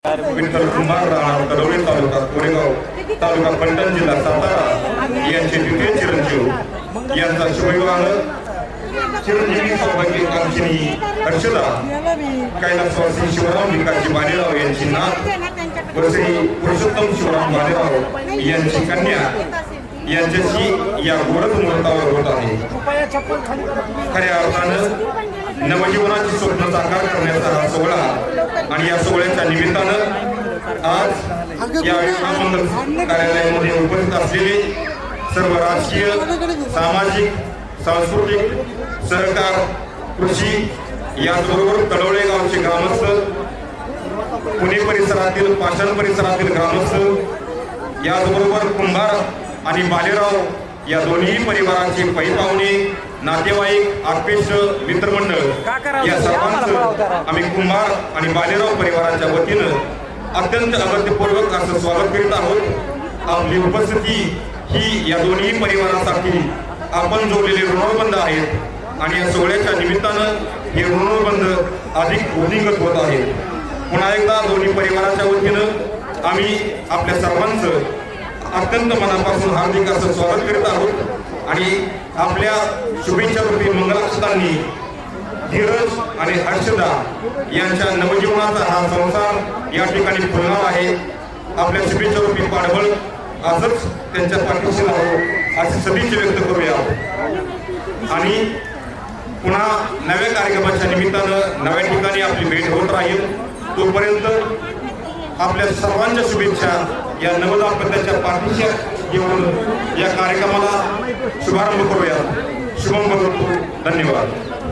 विठ्ठल कुमार राणा कडवळे तालुका कोरेगाव तालुका फलटण जिल्हा सातारा यांचे द्वितीय चिरंजीव यांचा शुभविवाह चिरंजीवी सौभाग्य कांक्षिणी हर्षदा कैलासवासी शिवराम विकासजी बालेराव यांची नात व श्री पुरुषोत्तम शिवराम बालेराव यांची कन्या यांच्याशी या गोरख मुहूर्तावर होत आहे। खऱ्या अर्थानं नवजीवनाची स्वप्न साकार करण्याचा हा सोहळा आणि या सोहळ्याच्या निमित्तानं आज या विश्वमंगल कार्यालयामध्ये उपस्थित असलेले सर्व राजकीय, सामाजिक, सांस्कृतिक, सहकार, कृषी याचबरोबर कडवळे गावचे ग्रामस्थ, पुणे परिसरातील, पाषाण परिसरातील ग्रामस्थ, याचबरोबर कुंभार आणि बालेराव या दोन्ही परिवारांचे पैपावणे, नातेवाईक, आत्मीय मित्रमंडळ या सर्वांचं आम्ही कुंभार आणि बालेराव परिवाराच्या वतीनं अत्यंत अगत्यपूर्वक असं स्वागत करीत आहोत। आपली उपस्थिती ही या दोन्ही परिवारासाठी आपण जोडलेले ऋणबंध आहेत आणि या सोहळ्याच्या निमित्तानं हे ऋणबंध अधिक वृद्धिंगत होत आहेत। पुन्हा एकदा दोन्ही परिवाराच्या वतीनं आम्ही आपल्या सर्वांचं अत्यंत मनापासून हार्दिक असं स्वागत करीत आहोत आणि आपल्या शुभेच्छा रूपी मंगलाक्षतांनी धीरज आणि हर्षदा यांच्या नवजीवनाचा हा संसार या ठिकाणी फुलणार आहे। आपल्या शुभेच्छा रूपी पाठबळ असंच त्यांच्या पाठीशी राहावं अशी सदिच्छा व्यक्त करूया आणि पुन्हा नव्या कार्यक्रमाच्या निमित्तानं नव्या ठिकाणी आपली भेट होत राहील। तोपर्यंत आपल्या सर्वांच्या शुभेच्छा या नवदाम्पत्याच्या पाठीशी घेऊन या कार्यक्रमाला शुभारंभ करूया। शुभम भवतु। धन्यवाद।